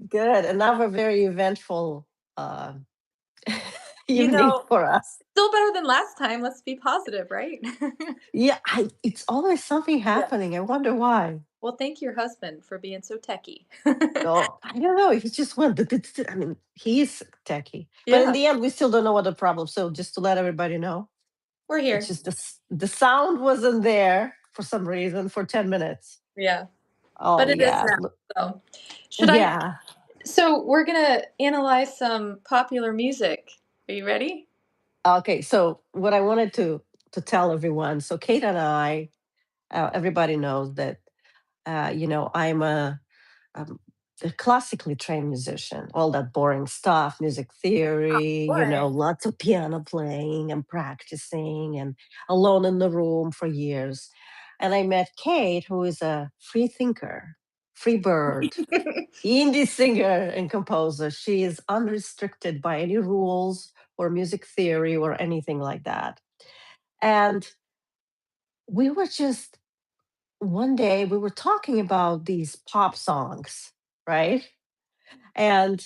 Good. Another very eventful uh, You evening know, for us. still better than last time, let's be positive, right? Yeah, it's always something Yeah. happening. I wonder why. Well, thank your husband for being so techy. Oh, I don't know. He just went. I mean, he's techie, but in Yeah, the end, we still don't know what the problem. So just to let everybody know, we're it's here. just the sound wasn't there for some reason for 10 minutes. Yeah, Oh but it is yeah, now, so should I yeah. so we're gonna analyze some popular music. Are you ready? Okay, so what I wanted to tell everyone. So Kate and I, everybody knows that I'm um, a classically trained musician, all that boring stuff, music theory, Boring. lots of piano playing and practicing and alone in the room for years. And I met Kate, who is a free thinker, free bird, indie singer and composer. She is unrestricted by any rules or music theory or anything like that. And we were just one day we were talking about these pop songs, right? And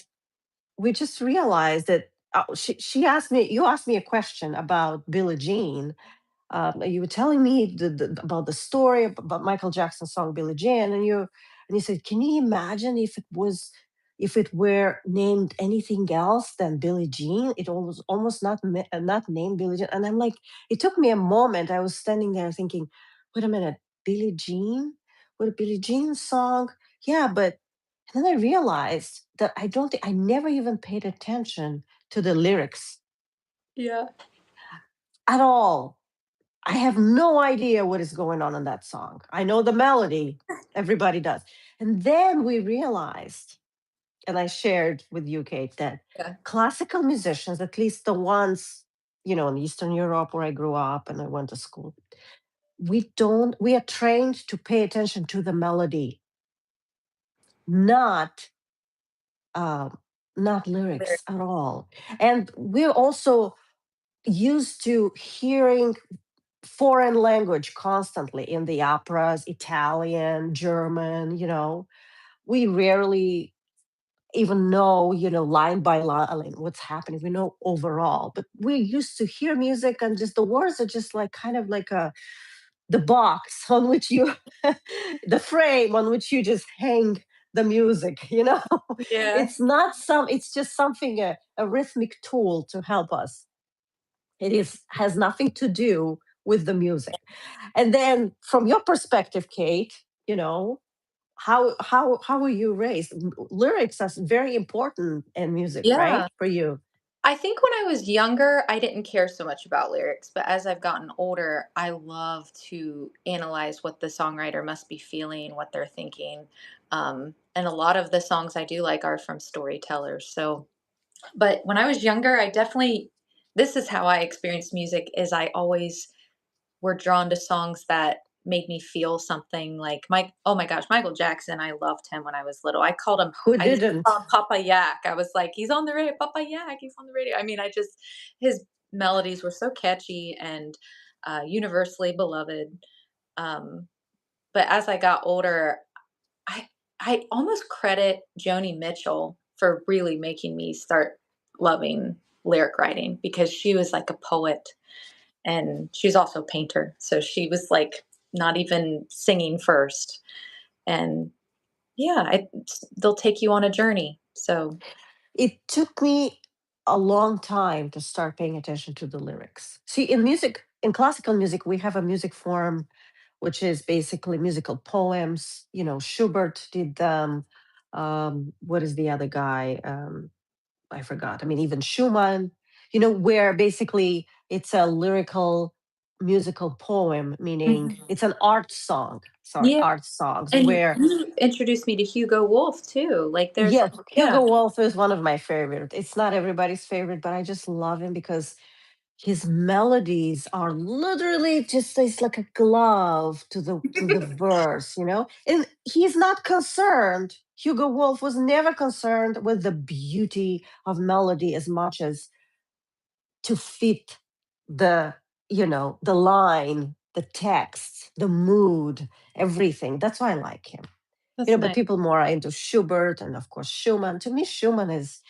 we just realized that she asked me, you asked me a question about Billie Jean. You were telling me about the story about Michael Jackson's song Billie Jean, and you said, can you imagine if it were named anything else than Billie Jean? It was almost not named Billie Jean. And I'm like, it took me a moment. I was standing there thinking, wait a minute, Billie Jean? What a Billie Jean song? Yeah, but and then I realized that I don't think I never even paid attention to the lyrics Yeah. at all. I have no idea what is going on in that song. I know the melody, everybody does. And then we realized, and I shared with you, Kate, that Yeah. classical musicians, at least the ones, in Eastern Europe where I grew up and I went to school, we are trained to pay attention to the melody, not um, not Lyric. lyrics at all. And we're also used to hearing foreign language constantly in the operas, Italian, German, we rarely even know, line by line what's happening. We know overall, but we used to hear music and just the words are just like kind of like the box on which you the frame on which you just hang the music, Yeah. it's just something a rhythmic tool to help us. It is has nothing to do with the music. And then from your perspective, Kate, how were you raised? Lyrics are very important in music, right? Yeah. For you. I think when I was younger, I didn't care so much about lyrics, but as I've gotten older, I love to analyze what the songwriter must be feeling, what they're thinking. And a lot of the songs I do like are from storytellers. So, but when I was younger, I definitely this is how I experienced music is I always were drawn to songs that made me feel something like oh my gosh, Michael Jackson, I loved him when I was little. Who I used to call didn't? him Papa Yak. I was like, "He's on the radio, Papa Yak, he's on the radio." I mean, I just his melodies were so catchy and, universally beloved. Um, but as I got older, I I almost credit Joni Mitchell for really making me start loving lyric writing because she was like a poet and she's also a painter. So she was like not even singing first. And yeah, they'll take you on a journey. So It took me a long time to start paying attention to the lyrics. See, in classical music, we have a music form which is basically musical poems. Schubert did them. What is the other guy? I forgot. I mean, even Schumann, where basically it's a lyrical musical poem, meaning mhm. it's an art song. Sorry, Yeah. art songs And where, you introduced me to Hugo Wolf too. Like there's yeah, like, yeah. Hugo Wolf is one of my favorite. It's not everybody's favorite, but I just love him because his melodies are literally just it's like a glove to the verse, and he's not concerned. Hugo Wolf was never concerned with the beauty of melody as much as to fit the line, the text, the mood, everything. That's why I like him. That's But nice. people more are into Schubert and of course Schumann. To me, Schumann is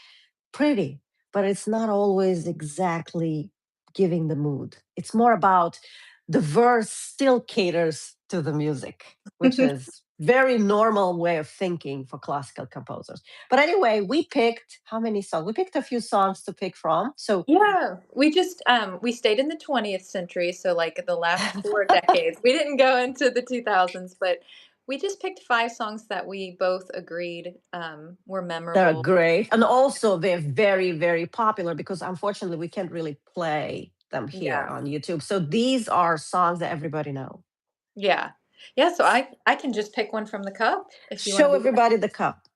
pretty, but it's not always exactly giving the mood. It's more about the verse still caters to the music, which is very normal way of thinking for classical composers. But anyway, we picked how many songs? We picked a few songs to pick from. So Yeah, we just, we stayed in the 20th century, so, like, the last 4 decades. We didn't go into the 2000s, but we just picked 5 songs that we both agreed, were they're memorable. great. And also they're very, very popular because unfortunately we can't really play them here Yeah, on YouTube. So these are songs that everybody know. yeah. Yeah, so I can just pick one from the cup if you wanna Show do that. everybody the cup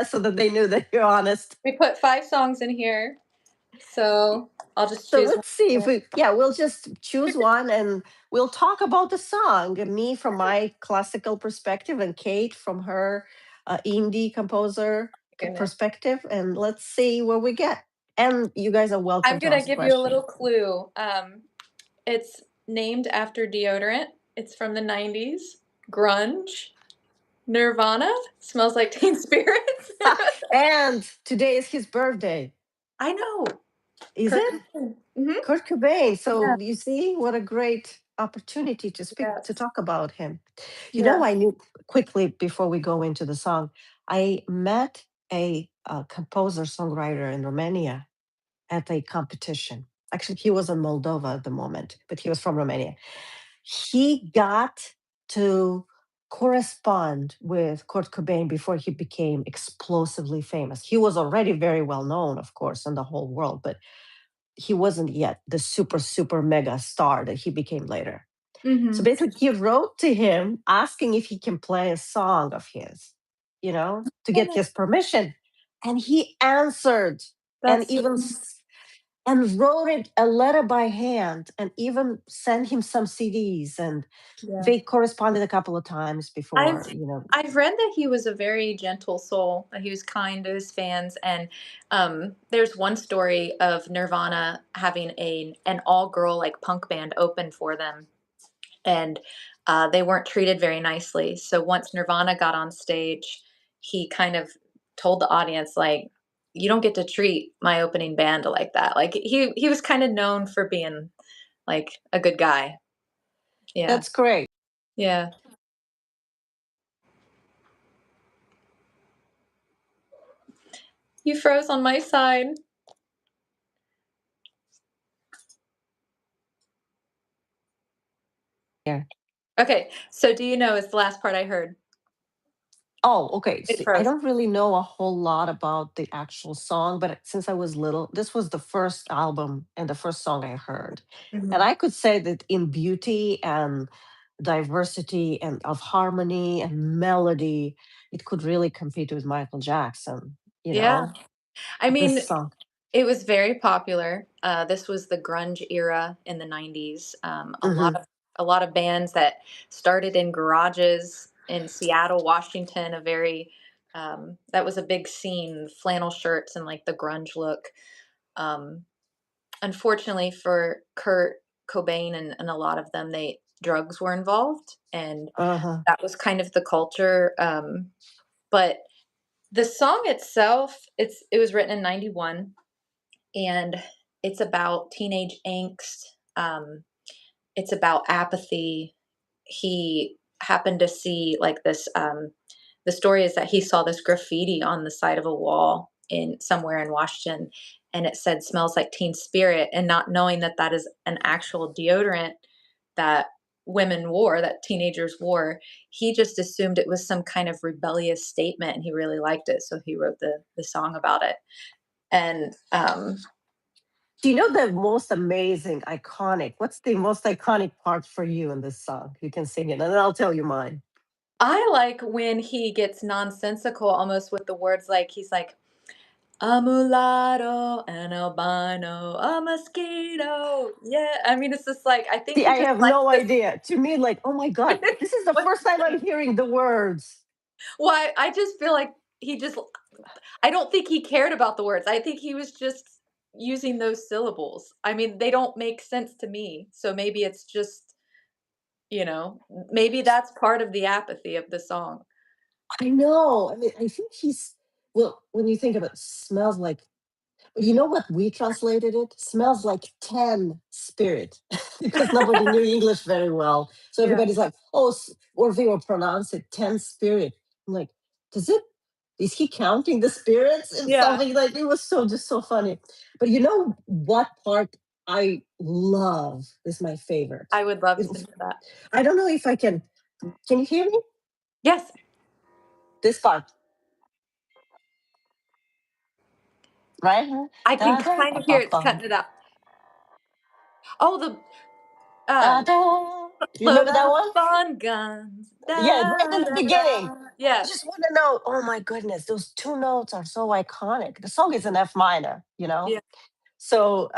so that they knew that you're honest. We put 5 songs in here, so I'll just So choose one let's see if here. we, yeah, we'll just choose one and we'll talk about the song. Me from my classical perspective, and Kate from her indie composer Goodness. perspective. And let's see where we get. And you guys are welcome I'm to gonna ask give you a little questions. clue. It's named after deodorant. It's from the 90s. Grunge. Nirvana. Smells like Teen Spirit. And today is his birthday. I know. Is Kurt it? Cobain. Mhm. Kurt Cobain. Yeah. So you see what a great opportunity to speak, to Yes. talk about him. Yeah. I knew quickly before we go into the song, I met a, composer songwriter in Romania at a competition. Actually, he was in Moldova at the moment, but he was from Romania. He got to correspond with Kurt Cobain before he became explosively famous. He was already very well known, of course, in the whole world, but he wasn't yet the super, super mega star that he became later. So Mhm. basically, he wrote to him asking if he can play a song of his, to get his permission. And he answered and That's so even and wrote it a letter by hand and even sent him some CDs. And yeah. they corresponded a couple of times I've before. I've read that he was a very gentle soul, that he was kind to his fans, and, there's one story of Nirvana having an all-girl, like, punk band open for them, and they weren't treated very nicely. So once Nirvana got on stage, he kind of told the audience, like, "You don't get to treat my opening band like that." Like he was kind of known for being like a good guy. Yeah, That's great. yeah. You froze on my side. Yeah. Okay, so do you know? It's the last part I heard. Oh, okay. It See, I froze. don't really know a whole lot about the actual song, but since I was little, this was the first album and the first song I heard. And Mhm. I could say that in beauty and diversity and of harmony and melody, it could really compete with Michael Jackson, Yeah, I this mean, song. it was very popular. This was the grunge era in the 90s. Hmm. A lot of bands that started in garages in Seattle, Washington, a very that was a big scene, flannel shirts and like the grunge look. Um, Unfortunately for Kurt Cobain and a lot of them, they drugs were involved, and Uh-huh. that was kind of the culture. But the song itself, it was written in '91, and it's about teenage angst. Um, it's about apathy. He happened to see like this. The story is that he saw this graffiti on the side of a wall in somewhere in Washington, and it said "smells like Teen Spirit," and not knowing that that is an actual deodorant that women wore, that teenagers wore, he just assumed it was some kind of rebellious statement, and he really liked it, so he wrote the song about it. And Do you know the most amazing, iconic? What's the most iconic part for you in this song? You can sing it, and then I'll tell you mine. I like when he gets nonsensical almost with the words, like, he's like, "A mulatto, an albino, a mosquito." Yeah, I mean, it's just like, I think See, he I just have likes no this. idea. To me, like, oh my God, this is the What first time I'm hearing the words. why, I just feel like he just I don't think he cared about the words. I think he was just using those syllables. I mean, they don't make sense to me, so maybe it's just, maybe that's part of the apathy of the song. I know. I mean, I think he's well, when you think of it, smells like you know what we translated it? Smells like 10 spirit because nobody knew English very well. So Yeah. everybody's like, oh, or they will pronounce it 10 spirit. I'm like, does it, is he counting the spirits and Yeah. something like it was so just so funny. But you know what part I love is my favorite. I would love It to was, know that. I don't know if I can you hear me? Yes, This part, right? I can Da, da, kind ba, of hear ba, it's ba. cutting it out. Oh, Da, da. You load remember that up one? on guns. Yeah, Da, right in the da, beginning. da. I Yes. just want to know. Oh my goodness, those two notes are so iconic. The song is in F minor, you know. Yeah. So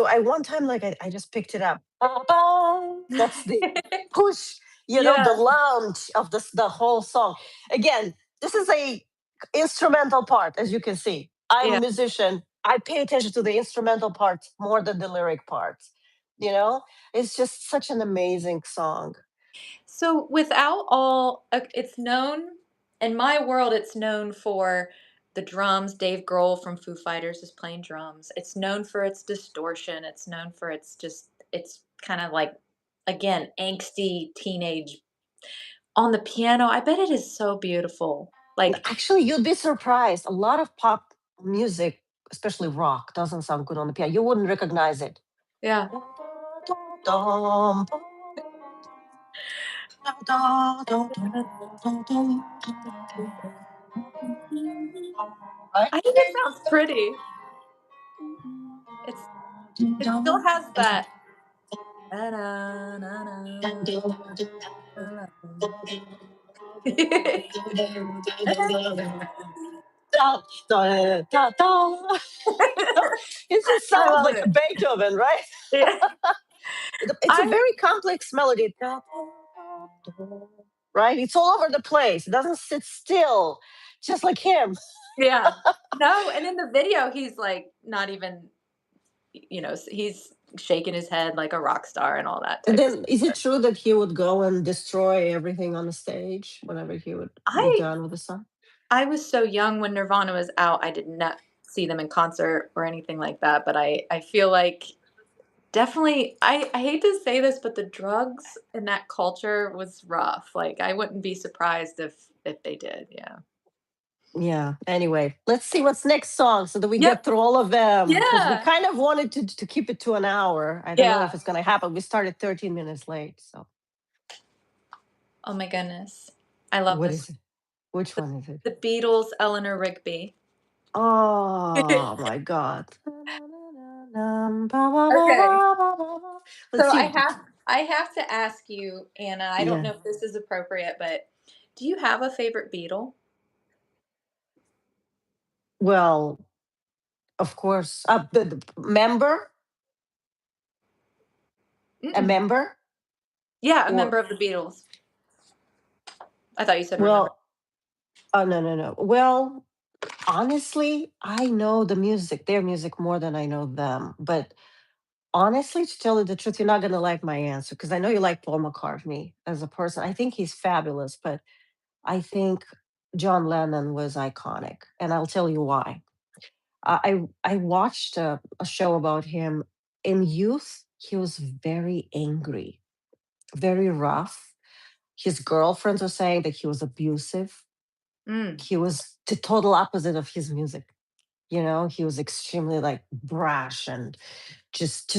I one time like I just picked it up. Ba-ba. That's the push, Yeah. the launch of the whole song. Again, this is a instrumental part, as you can see. I'm Yeah. a musician. I pay attention to the instrumental parts more than the lyric parts. You know, it's just such an amazing song. So without all, it's known in my world. It's known for the drums. Dave Grohl from Foo Fighters is playing drums. It's known for its distortion. It's known for its just. It's kind of like, again, angsty teenage on the piano. I bet it is so beautiful. Like, Actually, you'd be surprised. A lot of pop music, especially rock, doesn't sound good on the piano. You wouldn't recognize it. yeah, Right? I think it sounds pretty. It's it still has that. Da, da, da, da. It just I sounds love like a it. Beethoven, right? Yeah. It's a I very complex melody. Da, da, da, da. Right? It's all over the place. It doesn't sit still, just like him. yeah. No, and in the video, he's, like, not even, he's shaking his head like a rock star and all that And type of then, is it stuff. true that he would go and destroy everything on the stage whenever he would be I done with the song? I was so young when Nirvana was out, I did not see them in concert or anything like that, but I feel like definitely I hate to say this, but the drugs in that culture was rough. Like, I wouldn't be surprised if they did, yeah. Yeah. Anyway, let's see what's next song so that we Yep. get through all of them because we Yeah. kind of wanted to keep it to an hour. I don't know if Yeah. it's going to happen. We started 13 minutes late. So, Oh my goodness. I love what this. is it? Which one is it? The Beatles, Eleanor Rigby. Oh my God. Okay. Let's So see. I have to ask you, Anna, I don't Yeah. know if this is appropriate, but do you have a favorite Beatle? Well, of course. The member, a Mm-mm. member, Yeah, a or, member of the Beatles. I thought you said remember. well, oh, no, no, no. Well, honestly, I know the music, their music more than I know them. But honestly, to tell you the truth, you're not going to like my answer because I know you like Paul McCartney as a person. I think he's fabulous, but I think John Lennon was iconic. And I'll tell you why. I watched a show about him in youth. He was very angry, very rough. His girlfriends were saying that he was abusive. Mm, He was the total opposite of his music. He was extremely like brash and just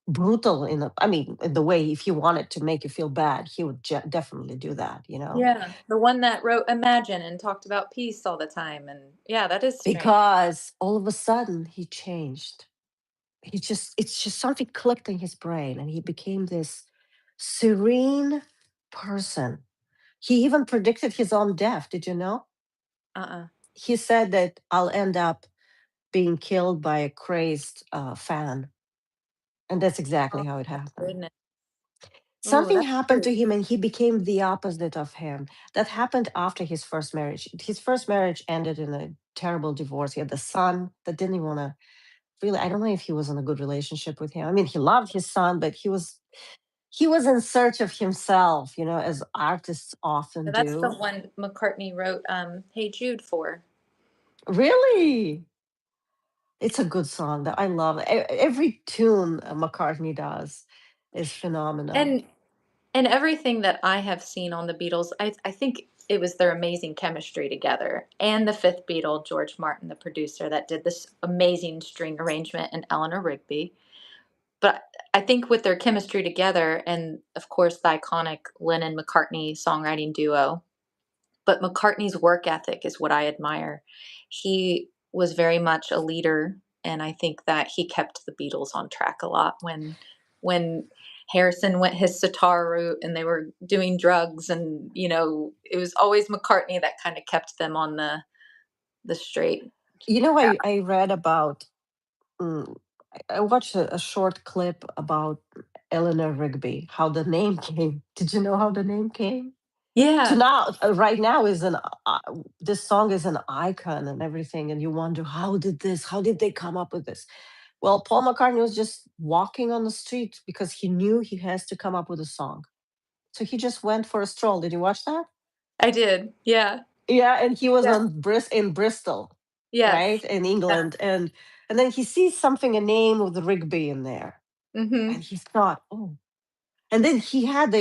brutal I mean, in the way if he wanted to make you feel bad, he would definitely do that. yeah, the one that wrote Imagine and talked about peace all the time, and yeah, that is strange. Because all of a sudden he changed. It's just something clicked in his brain and he became this serene person. He even predicted his own death. Did you know? Uh-uh. He said that I'll end up being killed by a crazed fan. And that's Oh exactly how it my happened. goodness. Oh, Something that's happened true. to him and he became the opposite of him. That happened after his first marriage. His first marriage ended in a terrible divorce. He had a son that didn't even want to really, I don't know if he was in a good relationship with him. I mean, he loved his son, but he was he was in search of himself, as artists often That's the do. one McCartney wrote, "Hey Jude" for. Really? It's a good song that I love. Every tune McCartney does is phenomenal. And everything that I have seen on the Beatles, I think it was their amazing chemistry together, and the 5th Beatle, George Martin, the producer, that did this amazing string arrangement, and Eleanor Rigby. But I think with their chemistry together and, of course, the iconic Lennon-McCartney songwriting duo, but McCartney's work ethic is what I admire. He was very much a leader, and I think that he kept the Beatles on track a lot when Harrison went his sitar route and they were doing drugs, and, it was always McCartney that kinda kept them on the straight I, path. I read about, mm, I watched a short clip about Eleanor Rigby, how the name came. Did you know how the name came? To Yeah, now, right now is this song is an icon and everything, and you wonder how did they come up with this? Well, Paul McCartney was just walking on the street because he knew he has to come up with a song. So he just went for a stroll. Did you watch that? I did. Yeah. Yeah, and he was Yeah. in Bristol, right? Yes. In Yeah. England. And then he sees something, a name with Rigby in there. And Mhm. he thought, oh. And then he had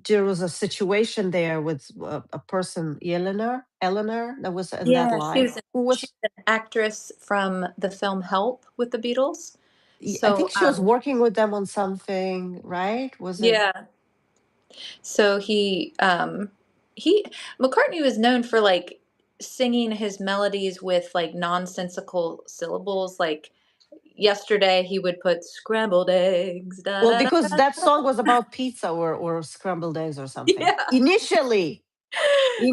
there was a situation there with a person, Eleanor, that was in that Yeah, line, who she was, was an actress from the film Help with the Beatles. I So, think she was working with them on something, right? Was it? yeah. So he McCartney was known for, like, singing his melodies with, like, nonsensical syllables, like, yesterday he would put scrambled eggs, da Well, da da because da. that song was about pizza or scrambled eggs or something. Yeah. Initially,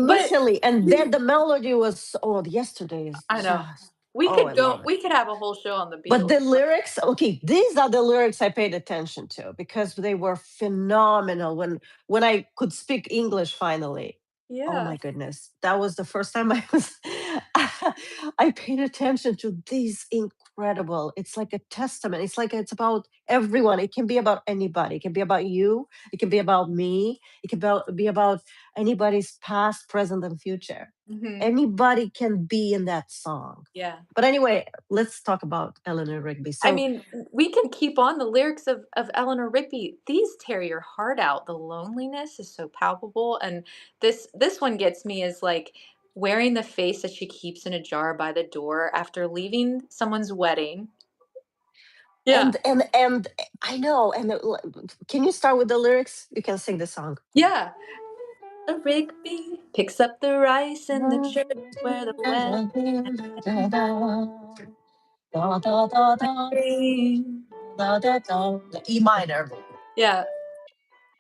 But and then we the melody was, oh, yesterday is I know. just, oh, I love it. We could have a whole show on the But Beatles. the lyrics, okay, these are the lyrics I paid attention to because they were phenomenal when I could speak English finally. Oh Yeah. my goodness. That was the first time I was I paid attention to these incredible. It's like a testament. It's like it's about everyone. It can be about anybody. It can be about you. It can be about me. It can be about anybody's past, present, and future. Mhm. Anybody can be in that song. Yeah. But anyway, let's talk about Eleanor Rigby. I So, mean, we can keep on the lyrics of Eleanor Rigby. These tear your heart out. The loneliness is so palpable, and this one gets me is like wearing the face that she keeps in a jar by the door after leaving someone's wedding. Yeah. and I know. Can you start with the lyrics? You can sing the song. Yeah. A Rigby picks up the rice in the church where the wedding ring. The E minor. Yeah.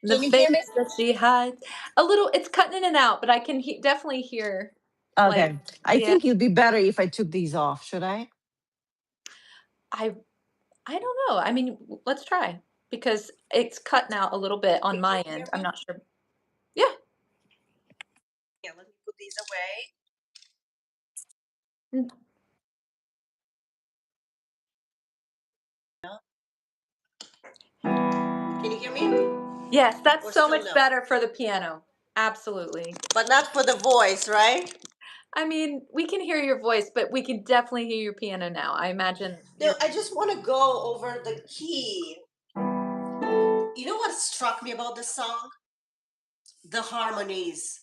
The Can you hear face me? that she hides. A little, it's cutting in and out, but I can definitely hear, like, Okay. I yeah. think it'd be better if I took these off. Should I? I I don't know. I mean, let's try because it's cutting out a little bit on Okay, can my you hear end. I'm me? not sure. Yeah. Yeah, let me put these away. Mm. Can you hear me? Yes, that's Or so still much no? better for the piano. Absolutely. But not for the voice, right? I mean, we can hear your voice, but we can definitely hear your piano now. I imagine No, you're. I just want to go over the key. You know what struck me about this song? The harmonies,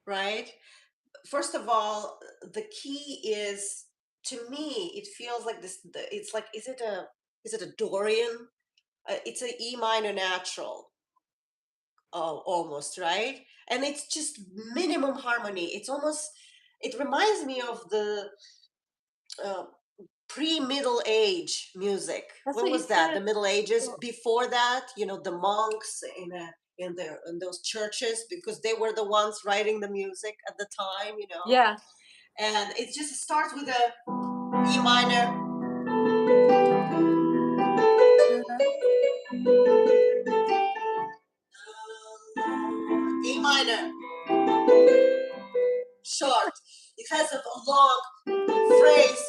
right? First of all, the key is, to me, it feels like this. It's like, is it a Dorian? It's a E minor natural, almost, right? And it's just minimum harmony. It's almost, it reminds me of the uh, pre-middle age music. That's When what you was that? The said. Middle Ages. Well, Before that, the monks in those churches, because they were the ones writing the music at the time. yeah. And it just starts with a E minor, E minor, short. It has a long phrase,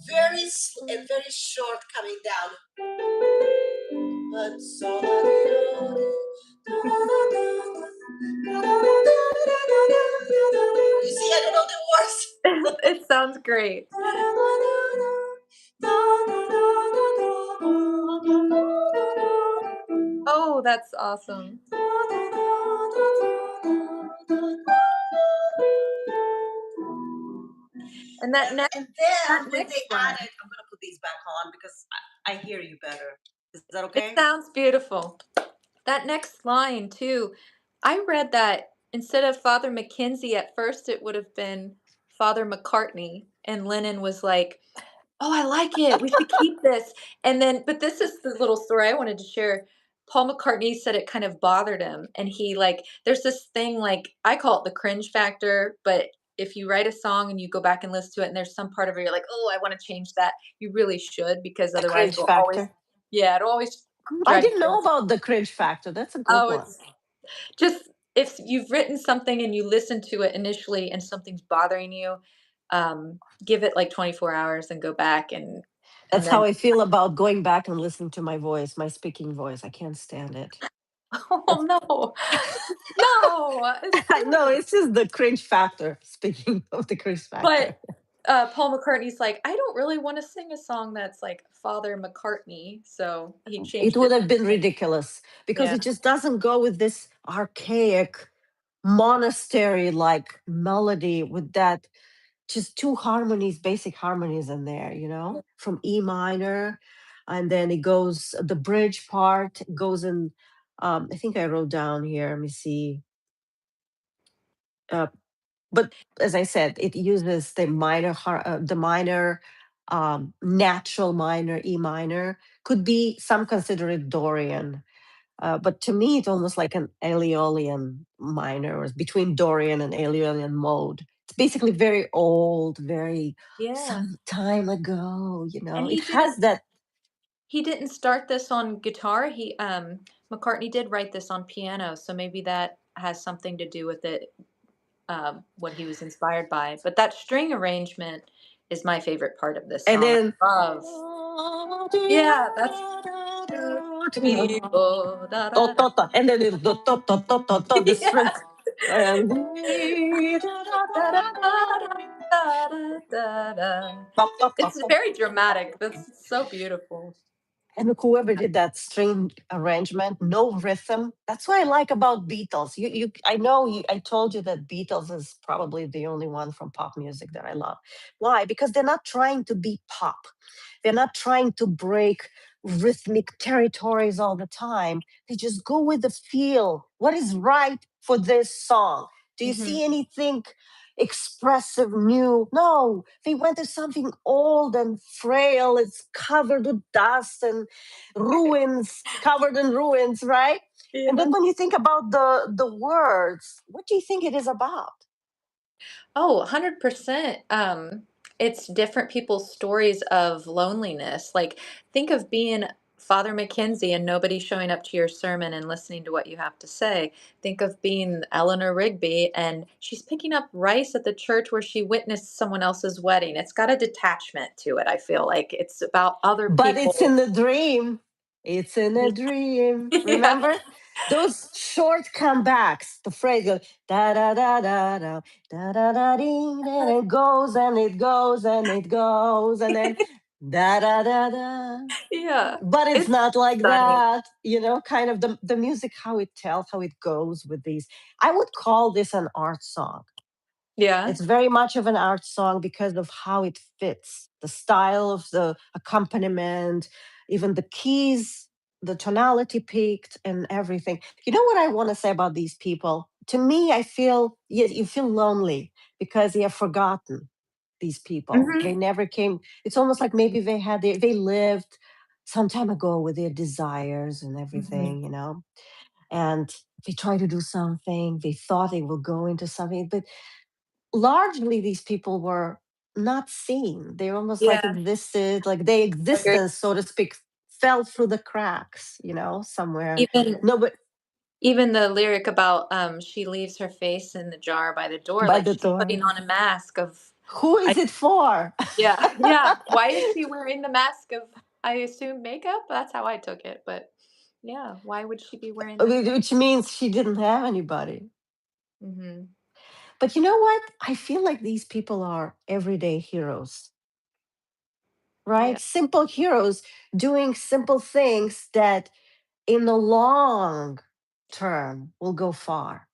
very and very short coming down. But so you see, I don't know the words. It sounds great. Oh, that's awesome. And And then that when they next line, added, I'm gonna put these back on because I hear you better. Is that it okay? sounds beautiful. That next line too, I read that instead of Father Mackenzie, at first it would have been Father McCartney, and Lennon was like, "Oh, I like it. We should keep this." And then, but this is the little story I wanted to share. Paul McCartney said it kind of bothered him, and he like, there's this thing like I call it the cringe factor, but if you write a song and you go back and listen to it, and there's some part of it you're like, "Oh, I want to change that," you really should because The otherwise cringe it'll always, factor. yeah, it'll always I drive you didn't know crazy. about the cringe factor. That's a good Oh, one. it's just if you've written something and you listen to it initially and something's bothering you, give it like 24 hours and go back and That's how then I feel about going back and listening to my voice, my speaking voice. I can't stand it. oh no. No, it's I know great. it's just the cringe factor. Speaking of the cringe But, factor, Paul McCartney's like, "I don't really wanna sing a song that's like Father McCartney," so he it changed would it have to been like, ridiculous because yeah, it just doesn't go with this archaic monastery like melody with that just two harmonies, basic harmonies in there, yeah, from E minor. And then it goes, the bridge part goes in, I think I wrote down here, let me see. Uh, but as I said, it uses the minor, natural minor, E minor. Could be some consider it Dorian, but to me, it's almost like an Aeolian minor, or it's between Dorian and Aeolian mode. It's basically very old, very yeah, some time ago. and It has that. he didn't start this on guitar, McCartney did write this on piano, so maybe that has something to do with it, what he was inspired by, but that string arrangement is my favorite part of this And song. then, I love, yeah, that's da da da. and then it's the Yeah. strength. And Da da da da da da da. It's very dramatic. That's so beautiful. and whoever did that string arrangement, no rhythm. That's what I like about Beatles. I know you. I told you that Beatles is probably the only one from pop music that I love. Why? Because they're not trying to be pop. They're not trying to break rhythmic territories all the time. They just go with the feel. What is right for this song? Do you Mhm. see anything expressive new? No, they went to something old and frail. It's covered with dust and ruins, covered in ruins, right? And Yeah. then when you think about the words, what do you think it is about? Oh, 100%. It's different people's stories of loneliness. Like, think of being Father Mackenzie and nobody showing up to your sermon and listening to what you have to say. Think of being Eleanor Rigby and she's picking up rice at the church where she witnessed someone else's wedding. It's got a detachment to it. I feel like it's about other But it's people. in the dream. It's in a dream. Yeah. Remember those short comebacks? The phrase goes da da da da da da da da ding, and it goes and it goes and it goes and then da da da da. Yeah. But it's It's not like stunning. that, kind of the music, how it tells, how it goes with these. I would call this an art song. Yeah. It's very much of an art song because of how it fits, the style of the accompaniment, even the keys, the tonality picked, and everything. You know what I want to say about these people? To me, I feel, yes, you feel lonely because you have forgotten these people. They Mhm. never came. It's almost like maybe they lived some time ago with their desires and Mhm. everything, and they try to do something. They thought they will go into something, but largely these people were not seen. They almost like Yeah. existed, like their Agree. existence, so to speak, fell through the cracks, somewhere. Even No, but Even the lyric about, she leaves her face in the jar by the door, by like, the she's putting door. on a mask of Who I is it for? yeah, yeah. Why is she wearing the mask of, I assume, makeup? That's how I took it, but yeah, why would she be wearing this mask? Which means she didn't have anybody. Mhm. But you know what? I feel like these people are everyday heroes, Yeah, right? Simple heroes doing simple things that in the long term will go far,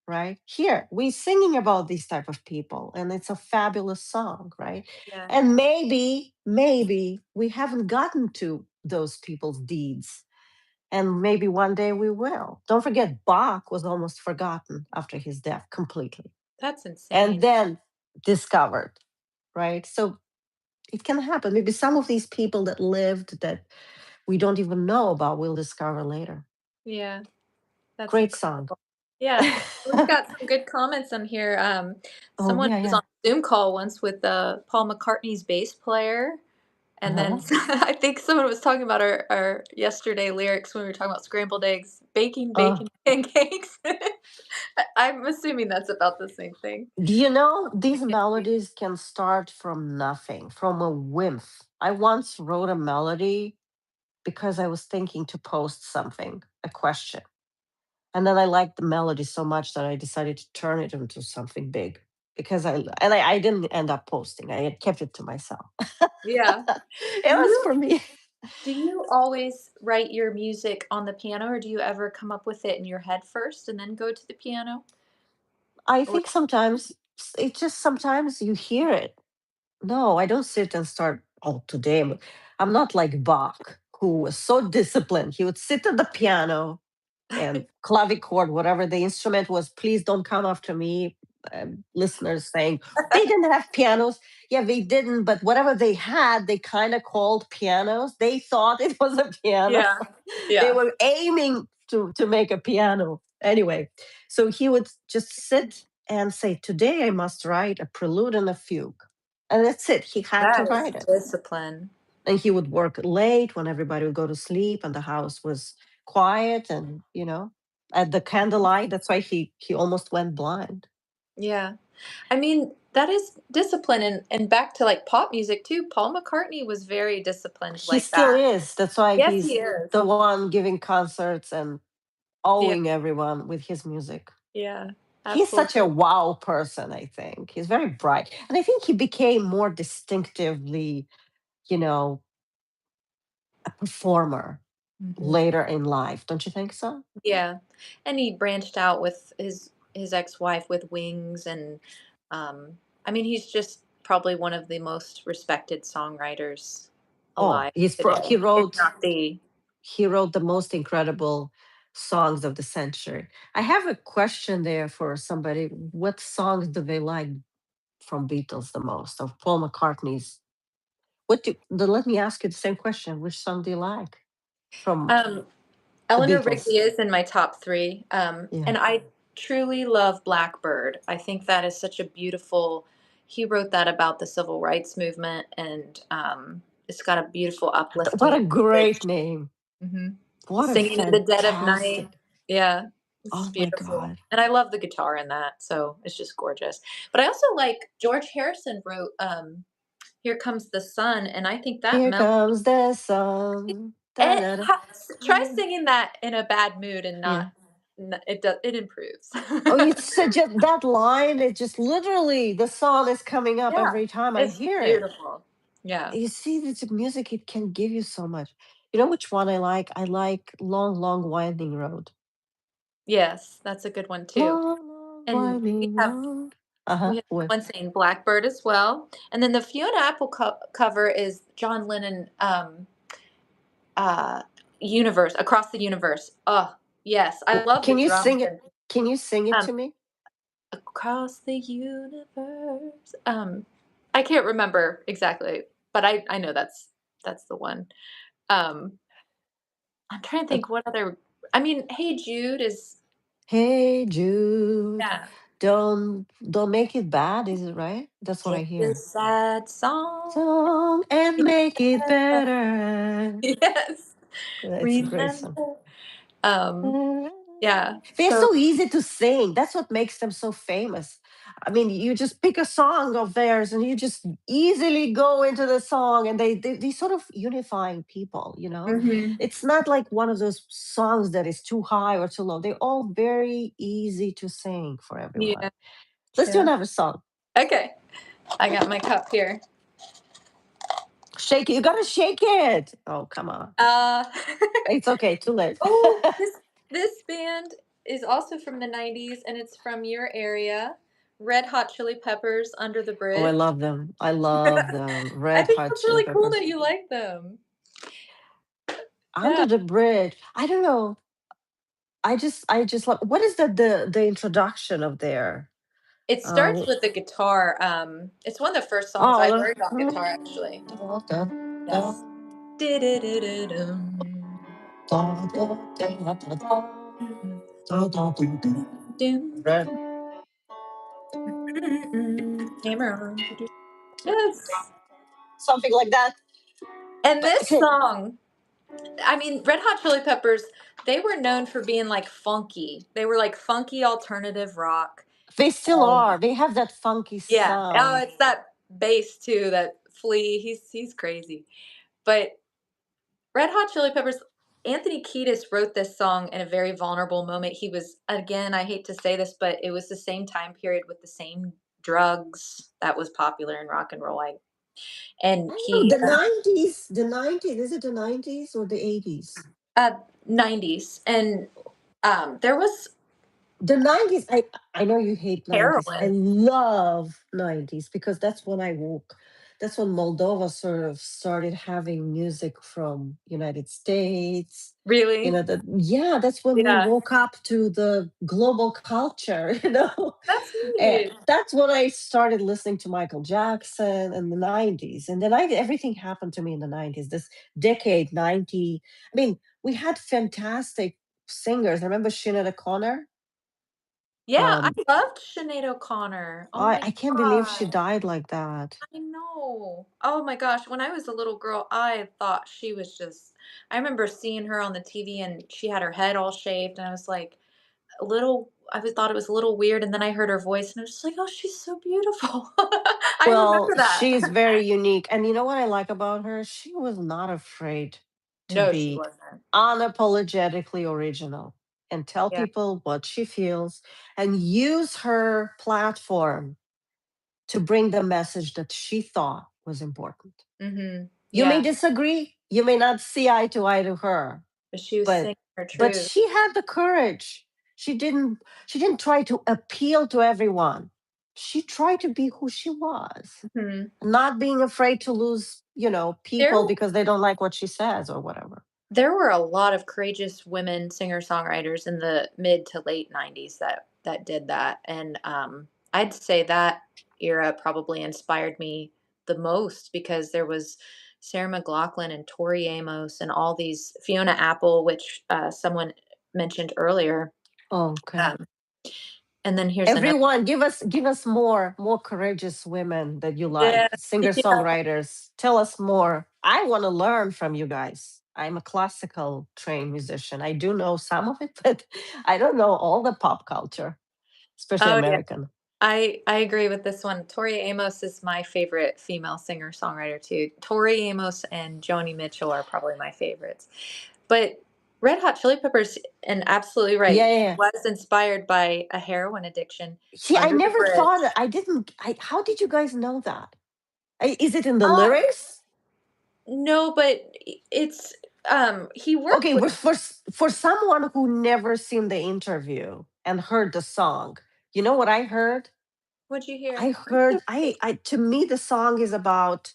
right? Here, we singing about these type of people and it's a fabulous song, right? yeah. And maybe we haven't gotten to those people's deeds. And maybe one day we will. Don't forget, Bach was almost forgotten after his death completely That's and insane. then discovered, right? So it can happen. Maybe some of these people that lived that we don't even know about we'll discover later. Yeah, that's Great song. incredible. Yeah, we've got some good comments on here. Oh, Someone yeah, was yeah. on a Zoom call once with Paul McCartney's bass player, and then Uh-huh. I think someone was talking about our yesterday lyrics when we were talking about scrambled eggs, baking Uh, bacon pancakes. I'm assuming that's about the same thing. you know, these melodies can start from nothing, from a whim. I once wrote a melody because I was thinking to post something, a question. And then I liked the melody so much that I decided to turn it into something big because I didn't end up posting. I had kept it to myself. Yeah. It Do was you for me. do you always write your music on the piano, or do you ever come up with it in your head first and then go to the piano? I Or think sometimes it just sometimes you hear it. No, I don't sit and start, oh, today I'm not like Bach, who was so disciplined. He would sit at the piano and clavichord, whatever the instrument was. Please don't come after me. Listeners saying they didn't have pianos. Yeah, they didn't, but whatever they had, they kind of called pianos. They thought it was a piano. Yeah. They Yeah. were aiming to make a piano. Anyway, so he would just sit and say, today I must write a prelude and a fugue. And that's it. He had to That is write it. discipline. And he would work late when everybody would go to sleep and the house was quiet and, at the candlelight. That's why he almost went blind. Yeah. I mean, that is discipline, and back to, like, pop music too, Paul McCartney was very disciplined He like still that. is. That's why Yes, he he's is. the one giving concerts and Yeah, owing everyone with his music. yeah, He's such a absolutely. wow person, I think. He's very bright. And I think he became more distinctively, you know, a performer Mhm. later in life. Don't you think so? Yeah, and he branched out with his ex-wife with Wings, and, I mean, he's just probably one of the most respected songwriters Oh, alive today, he if wrote not the. the most incredible songs of the century. I have a question there for somebody. What songs do they like from Beatles the most? Of Paul McCartney's? Let me ask you the same question. Which song do you like from Um, the Eleanor Beatles? Rigby is in my top 3, Yeah. and I truly love Blackbird. I think that is such a beautiful, he wrote that about the civil rights movement, and, it's got a beautiful What uplifting a great message. name. Mhm. What a Singing in the Dead of Night. fantastic. Yeah, it's Oh my beautiful, God. and I love the guitar in that, so it's just gorgeous. But I also like George Harrison wrote, Here Comes the Sun, and I think that Here melody, comes the sun. Da, and da, da. try singing that in a bad mood and not, Yeah. it improves. Oh, it's such a that line, it just literally the song is coming up Yeah, every time I it's hear it. beautiful. Yeah. You see, this music, it can give you so much. You know which one I like? I like Long, Long Winding Road. Yes, that's a good one too. Long, long, And winding road. we Uh-huh. have What? someone saying Blackbird as well, and then the Fiona Apple cover is John Lennon, uh, Universe, Across the Universe. Oh, yes, I love the Can you drums, sing it? and, Can you sing it um, to me? Across the Universe, I can't remember exactly, but I know that's the one. Um, I'm trying to Uh, think what other, I mean, Hey Jude is, Hey Jude, yeah. don't make it bad, is it right? That's what I Take hear. this sad song. Song and make it better. Yes. It's a great song. Remember. Um, Yeah. They're So so easy to sing. That's what makes them so famous. I mean, you just pick a song of theirs and you just easily go into the song, and they sort of unifying people, you know? mhm. It's not like one of those songs that is too high or too low. They're all very easy to sing for everyone. Yeah, Let's do true. another song. Okay. I got my cup here. Shake it. You gotta shake it. Oh, come on. Uh It's okay. Too late. Oh, this band is also from the 90s, and it's from your area. Red Hot Chili Peppers, Under the Oh, I Bridge. love them. I love them. I Red think Hot that's Chili really cool that Peppers. you like them. Yeah. Under the Bridge. I don't know. I just love, what is the introduction of their It uh starts with the guitar. It's one of the first songs I oh learned on guitar, actually. Yes. Did-it-it-it-dum. Dum. Red. Hammer on. Yes. Something like that. And But this song, I mean, Red Hot Chili Peppers, they were known for being like funky. They were like funky alternative rock. they still And are. They have that funky yeah. Oh, sound. it's that bass too, that Flea. He's crazy. But Red Hot Chili Peppers, Anthony Kiedis wrote this song in a very vulnerable moment. He was, again, I hate to say this, but it was the same time period with the same drugs that was popular in rock and roll. And I don't he know, the 90s, is it the 90s or the 80s? uh 90s, and there was The 90s, I know you hate 90s. I heroin. love 90s because that's when I woke. That's when Moldova sort of started having music from United States. You Really? know, that, yeah, that's when we Yeah. woke up to the global culture, you know. That's And neat. that's when I started listening to Michael Jackson in the 90s. And then everything happened to me in the 90s. This decade, 90. I mean, we had fantastic singers. I remember Sinead O'Connor. Yeah, I Um, loved Sinead O'Connor. Oh my I can't believe she god. died like that. I know. Oh my gosh, when I was a little girl, I thought she was just I remember seeing her on the TV and she had her head all shaved and I was like a little I was thought it was a little weird and then I heard her voice and I was just like, "Oh, she's so beautiful." I Well, remember that. she's very unique. And you know what I like about her? She was not afraid to No, she be wasn't. unapologetically original and tell Yeah. people what she feels and use her platform to bring the message that she thought was important. Mhm. You may Yeah, disagree, you may not see eye to her, but she was but singing her but truth. she had the courage. She didn't try to appeal to everyone. She tried to be who she was, Mhm. not being afraid to lose, There people because they don't like what she says or whatever. There were a lot of courageous women singer-songwriters in the mid to late '90s that did that, and, I'd say that era probably inspired me the most because there was Sarah McLachlan and Tori Amos and all these Fiona Apple, which, someone mentioned earlier, Oh, okay. um, and then here's another. Everyone, give us more courageous women that you Yeah, like, singer yeah. songwriters. Tell us more. I want to learn from you guys. I'm a classical trained musician. I do know some of it, but I don't know all the pop culture, especially Oh, yeah. American. I agree with this one. Tori Amos is my favorite female singer-songwriter too. Tori Amos and Joni Mitchell are probably my favorites. But Red Hot Chili Peppers, and absolutely right, Yeah, yeah, yeah. was inspired by a heroin addiction See, I under the never bridge. thought. I didn't. How did you guys know that? Is it in the Uh, lyrics? no, but it's he worked Okay, with for someone who never seen the interview and heard the song, you know what I heard? what'd you hear? I I'm so heard I to me the song is about,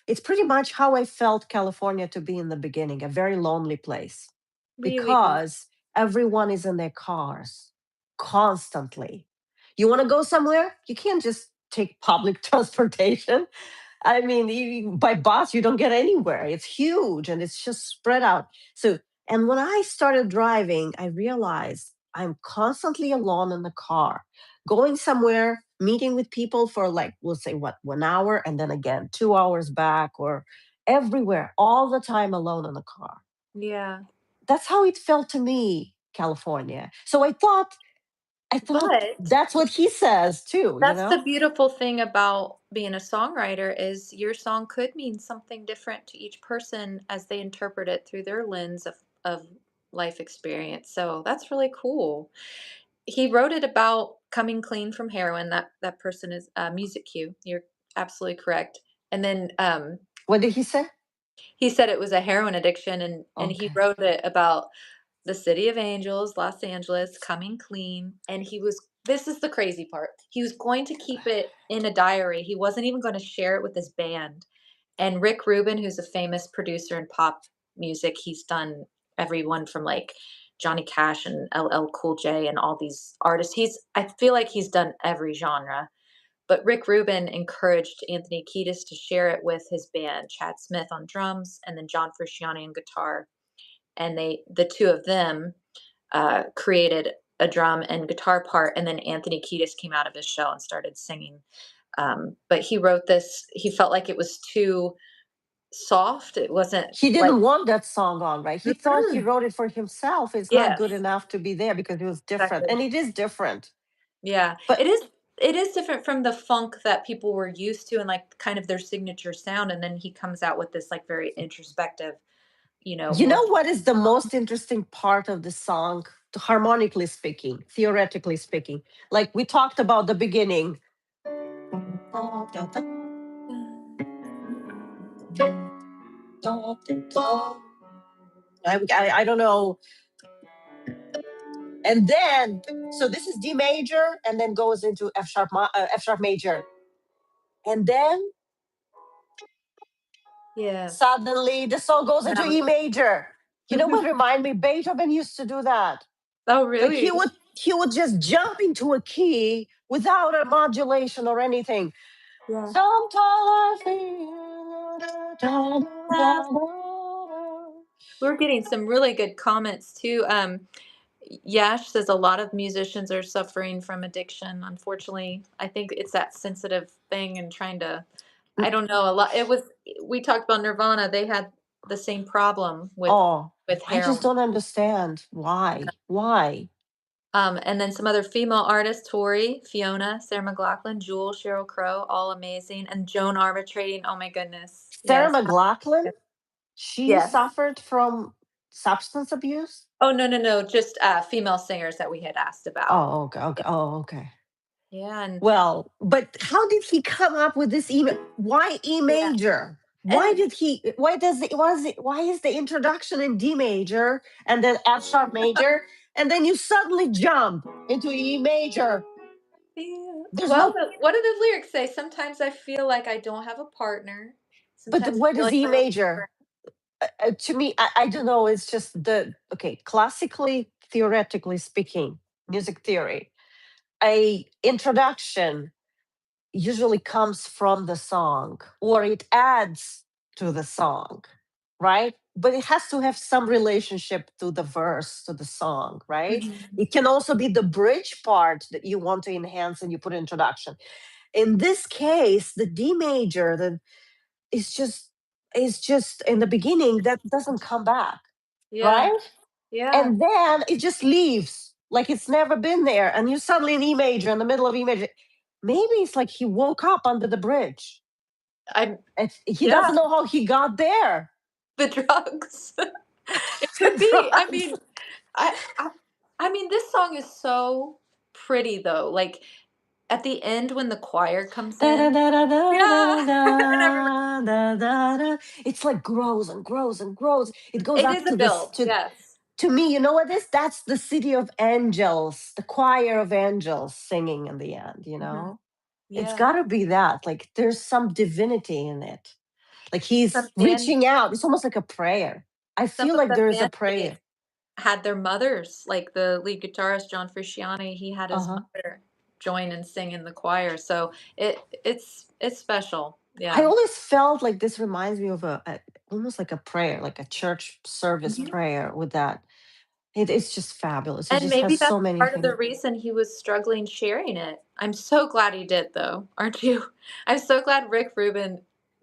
it's pretty much how I felt California to be in the beginning, a very lonely place really because everyone is in their cars constantly. You want to go somewhere? You can't just take public transportation. I mean, by bus, you don't get anywhere. It's huge and it's just spread out. So, and when I started driving, I realized I'm constantly alone in the car, going somewhere, meeting with people for like, we'll say, what, 1 hour, and then again, 2 hours back, or everywhere, all the time alone in the car. yeah. That's how it felt to me. California. So I thought But that's what he says too, you that's the know? beautiful thing about being a songwriter is your song could mean something different to each person as they interpret it through their lens of life experience. So that's really cool. He wrote it about coming clean from heroin. That person is Music Q. You're absolutely correct. And then What did he say? he said it was a heroin addiction, and he Okay. wrote it about the City of Angels, Los Angeles, coming clean, and he was this is the crazy part. He was going to keep it in a diary. He wasn't even gonna share it with his band. And Rick Rubin, who's a famous producer in pop music, he's done everyone from, like, Johnny Cash and LL Cool J and all these artists. I feel like he's done every genre. But Rick Rubin encouraged Anthony Kiedis to share it with his band, Chad Smith on drums, and then John Frusciante on guitar. And the two of them created a drum and guitar part, and then Anthony Kiedis came out of his shell and started singing. But he wrote this. He felt like it was too soft. It wasn't He like didn't want that song on, right? He thought he Mhm. wrote it for himself. It's not good Yes, enough to be there because it was different. exactly. And it is different. Yeah, But it is different from the funk that people were used to and like kind of their signature sound. And then he comes out with this like very introspective, you more know what is the most interesting part of the song, harmonically speaking, theoretically speaking? Like we talked about the beginning. I don't know. And then, so this is D major and then goes into F sharp major. And then Yes. suddenly the song goes into Now E major. You know what remind me? Beethoven used to do that. Oh, Like really? he would just jump into a key without a modulation or anything. Yeah. Sometimes Uh, we're getting some really good comments too. Yash says a lot of musicians are suffering from addiction. Unfortunately, I think it's that sensitive thing and trying to, I don't know, a lot. We talked about Nirvana. They had the same problem oh, with I just heroin. don't understand why. Why? And then some other female artists, Tori, Fiona, Sarah McLachlan, Jewel, Cheryl Crow, all amazing. And Joan Armatrading. Oh my goodness. Sarah Yes. McLachlan, she Yes. suffered from substance abuse. Oh, no, no, no. Just female singers that we had asked about. Oh, okay, okay. Oh, okay. Yeah. And Well, but how did he come up with this email? Why E yeah. major? Why And did he? Why does the? Why is the introduction in D major and then F sharp major, and then you suddenly jump into E major? yeah. There's Well, no. what do the lyrics say? Sometimes I feel like I don't have a partner. But Sometimes I what feel is like E my only major? friend. To me, I don't know. It's just the okay. Classically, theoretically speaking, music theory, a introduction usually comes from the song or it adds to the song, right? But it has to have some relationship to the verse, to the song, right? Mhm. It can also be the bridge part that you want to enhance and you put introduction. In this case, the D major, the is just in the beginning that doesn't come back, Yeah. right? Yeah. And then it just leaves like it's never been there. And you suddenly in E major in the middle of E major. Maybe it's like he woke up under the bridge I'm and he yeah, doesn't know how he got there. the drugs. It could The be. drugs. I I I mean, this song is so pretty though. Like at the end when the choir comes Da, da, in. da, da, da, Yeah. da, And everybody da, da, da, da. It's like grows and grows and grows. It goes it up is a to this build. Yes. to me. You know what this? That's the city of angels, the choir of angels singing in the end. You Mhm. know, it's Yeah. got to be that. Like there's some divinity in it. Like Some he's band reaching out. It's almost like a prayer. I some feel of like the there is a prayer. bandmates had their mothers, like the lead guitarist, John Frusciante, he had Uh his huh. mother join and sing in the choir, so it's special, I yeah. always felt like this reminds me of almost like a prayer, like a church service Mhm. prayer with that. It's just fabulous. It And just has maybe that's so many part of the things. reason he was struggling sharing it. I'm so glad he did, though, aren't you? I'm so glad Rick Rubin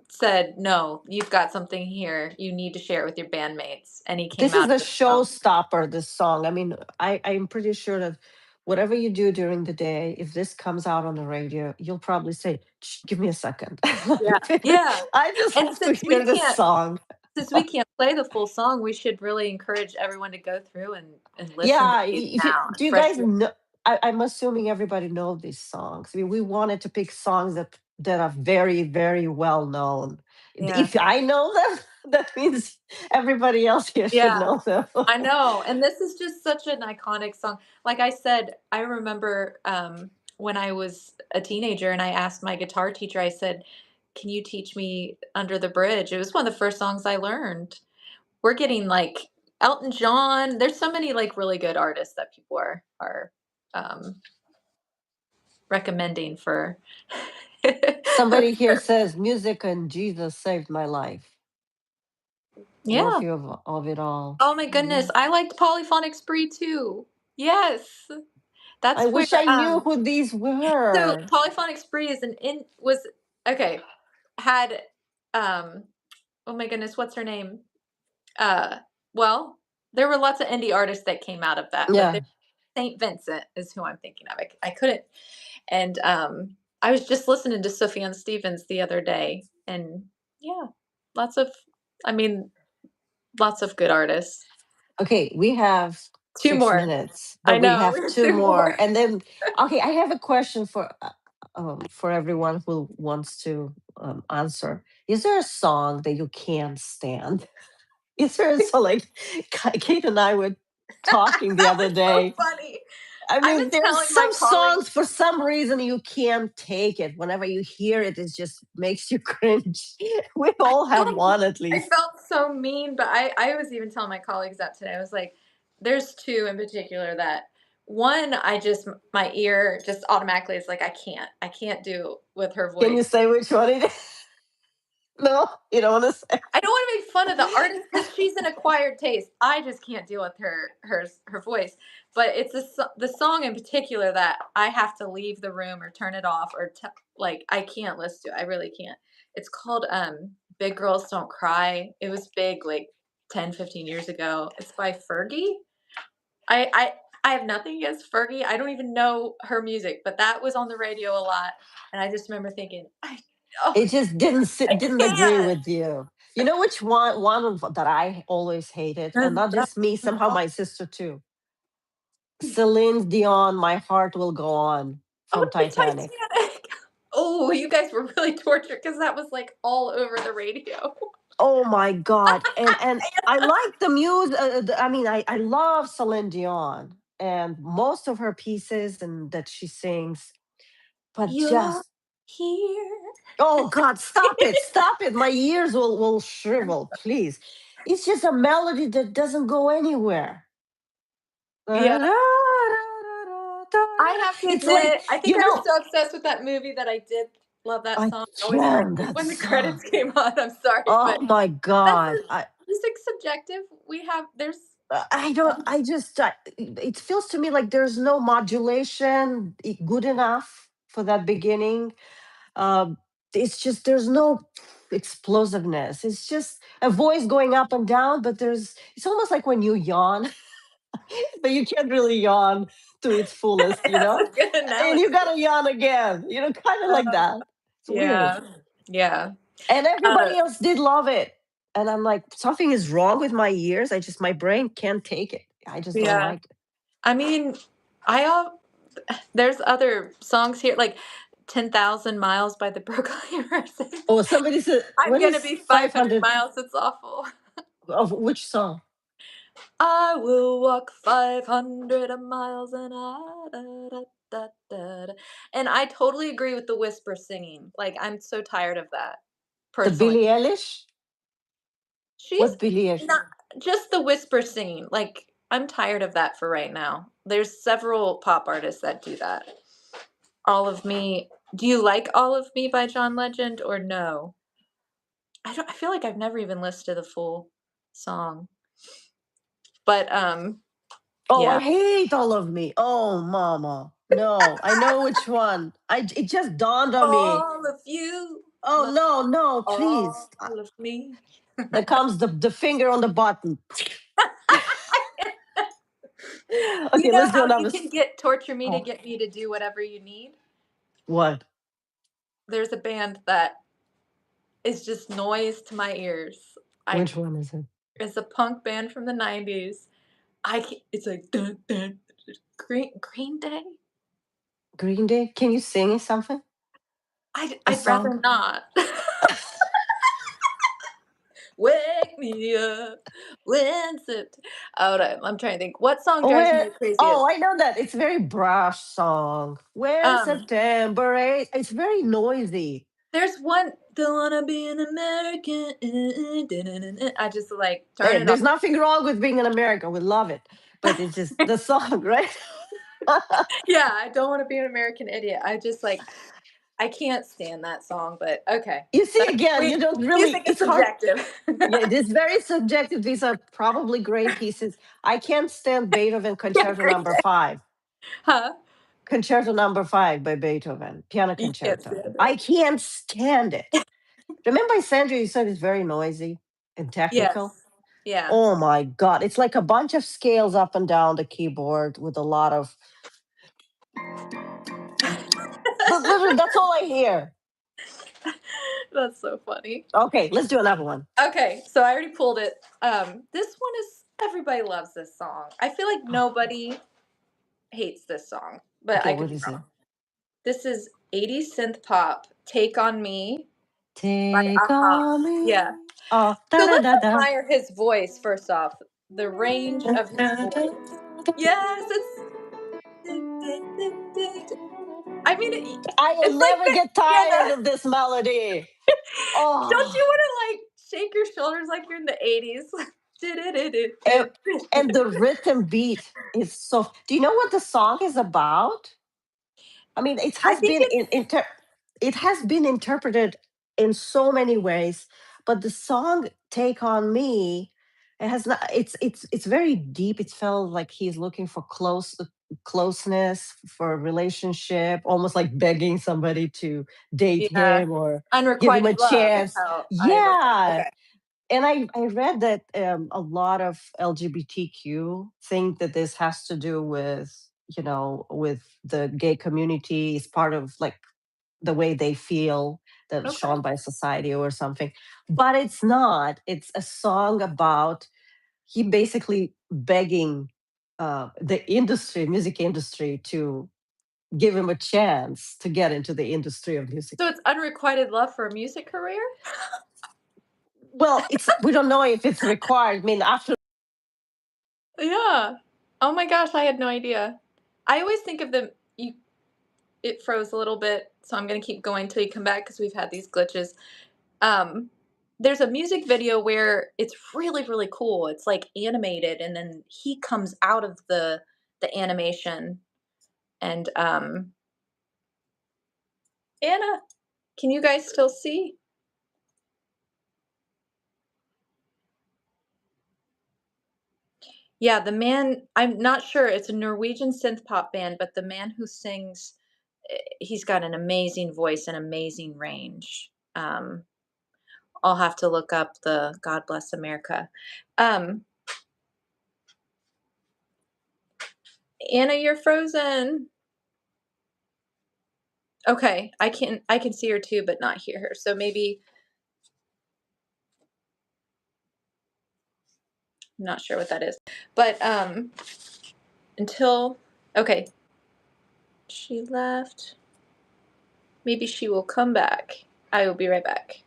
said, "No, you've got something here. You need to share it with your bandmates." And he came This is out a of his shell. showstopper, this song. I mean, I'm pretty sure that whatever you do during the day, if this comes out on the radio, you'll probably say, "Shh, give me a second." Yeah. Yeah. I just And have to since we hear this can't song. since we can't play the full song, we should really encourage everyone to go through and listen to Yeah, these if you, now and do you fresh guys know? I'm assuming everybody know these songs. We wanted to pick songs that are very, very well known. Yeah. If I know them, that means everybody else here should Yeah. know them. I know, and this is just such an iconic song. Like I said, I remember, when I was a teenager and I asked my guitar teacher, I said, "Can you teach me Under the Bridge?" It was one of the first songs I learned. We're getting, like, Elton John, there's so many, like, really good artists that people are, um, recommending for Somebody here for says music and Jesus saved my life. Yeah. Murphy of it all. Oh my goodness, Mhm. I liked Polyphonic Spree too. Yes. I That's where, wish I knew who these so were. Polyphonic Spree is an in was okay, had, um, oh my goodness, what's her name? Uh, well, there were lots of indie artists that came out of that, but there Yeah. Saint Vincent is who I'm thinking of. I couldn't, and, I was just listening to Sufjan Stevens the other day, and yeah, lots of I mean, lots of good artists. Okay, we have 2 6 more. minutes, I but we know, have we have 2 2 more, more. and then okay, I have a question for everyone who wants to, answer. Is there a song that you can't stand? Is there a song like Kate and I were talking the That other was so day. funny. I I've mean, been there's telling my some colleagues songs for some reason you can't take it. Whenever you hear it, it just makes you cringe. We I all feel have like one at I least. felt so mean, but I was even telling my colleagues that today. I was like, there's 2 in particular that one, I just my ear just automatically is like, I can't do with her Can you voice. say which one it is? No, you don't want to say. I don't wanna make fun of the artist because she's an acquired taste. I just can't deal with her voice. But it's the song in particular that I have to leave the room or turn it off or like, I can't listen to it, I really can't. It's called, Big Girls Don't Cry. It was big, like, 10, 15 years ago. It's by Fergie. I I I have nothing against Fergie, I don't even know her music, but that was on the radio a lot, and I just remember thinking, oh, It just I didn't agree can't." with you. You know which one that I always hated, and not just me, somehow my sister too. Celine Dion, "My Heart Will Go On" Oh, from the Titanic. Titanic. Oh, you guys were really tortured because that was, like, all over the radio. Oh my god, and I like the music. I mean, I love Celine Dion and most of her pieces and that she sings, but You're just here. oh god, stop it! My ears will shrivel, please. It's just a melody that doesn't go anywhere. Yeah. I have to It's like admit, I think you I was know, so obsessed with that movie that I did love that I song. I always cried can that when the song. credits came on, I'm sorry, Oh but my that's god, music's subjective. We have there's I don't. I just. It feels to me like there's no modulation good enough for that beginning. Um, it's just there's no explosiveness. It's just a voice going up and down, but there's. It's almost like when you yawn, but you can't really yawn to its fullest, you that's know, a good and you analogy. gotta yawn again, you know, kind of like Uh, that. It's weird, yeah. Yeah. and Uh, everybody else did love it, and I'm like, something is wrong with my ears. My brain can't take it. I just don't yeah. like it. I mean, I there's other songs here, like 10,000 Miles by the Brooklyn University. Oh, somebody said, I'm what gonna is be 500 500 miles, it's awful. of which song? I will walk 500 miles and da. And I totally agree with the whisper singing. Like, I'm so tired of that, The personally. Billie Eilish? She's What Billie Eilish? not just the whisper singing. Like, I'm tired of that for right now. There's several pop artists that do that. All of Me. Do you like All of Me by John Legend or no? I feel like I've never even listened to the full song. But Oh, I yeah. hate all of me. Oh, mama. No, I know which one. It just dawned on me. All of you. Oh, My no, no, please. all of me. There comes the finger on the button. You Okay, know let's do how you another. can get torture me to Oh, get me to do whatever you need? what? There's a band that is just noise to my ears. I Which one is it? It's a punk band from the '90s. It's like dun, dun, Green Day? Green Day? Can you sing something? A I'd song? rather not. Wake me up when Sept Hold on, I'm trying to think. What song Oh, drives me where? the craziest? Oh, I know that. It's a very brash song. When Um, September 8th. It's very noisy. there's one, "Don't wanna be an American, I just, like, turn it There's off. nothing wrong with being an American. We love it. But it's just the song, right? Yeah, I don't wanna be an American idiot. I can't stand that song, but okay. You see, That's again, we you don't really, Music is it's hard. subjective. Yeah, it is very subjective. These are probably great pieces. I can't stand Beethoven Yeah, Concerto Green number Day. 5. Huh? Concerto number 5 by Beethoven, piano You can't concerto. stand I it. can't stand it. Remember I said you said it's very noisy and technical? Yes. Yeah. Oh my god, it's like a bunch of scales up and down the keyboard with a lot of literally that's all I hear. That's so funny. Okay, let's do another one. Okay, so I already pulled it. This one is everybody loves this song. I feel like nobody hates this song, but Okay, I could what be is it? wrong. This is 80s synth pop, "Take on Me" by Take Aha. on Yeah. me. Oh, So da da let's da da. admire his voice first off. The range Da, of his da, da, voice. da. Yes, I mean, I'll it's like never the get tired Anna. of this melody. Don't Oh, you wanna, like, shake your shoulders like you're in the '80s? and, and the rhythm beat is so. Do you know what the song is about? I mean, I think it's it has been interpreted in so many ways, but the song "Take on Me," it has not. It's very deep. It felt like he's looking for closeness, for a relationship, almost like begging somebody to date yeah, him or give him a unrequited love is chance. how I look at it. Yeah, Okay. and I read that a lot of LGBTQ think that this has to do with with the gay community is part of like the way they feel that it's Okay. shown by society or something, but it's not. It's a song about he basically begging the industry, music industry, to give him a chance to get into the industry of music. So it's unrequited love for a music career? Well, it's we don't know if it's required. I mean, after Yeah. Oh my gosh, I had no idea. I always think of them you it froze a little bit, so I'm gonna keep going till you come back because 'cause we've had these glitches. Um, there's a music video where it's really, really cool. It's, like, animated, and then he comes out of the animation, and, Anna, can you guys still see? Yeah, the man I'm not sure, it's a Norwegian synth pop band, but the man who sings, he's got an amazing voice and amazing range. I'll have to look up the God Bless America. Um, Anna, you're frozen. Okay, I can see her too, but not hear her. So maybe I'm not sure what that is. But until okay, she left. Maybe she will come back. I will be right back.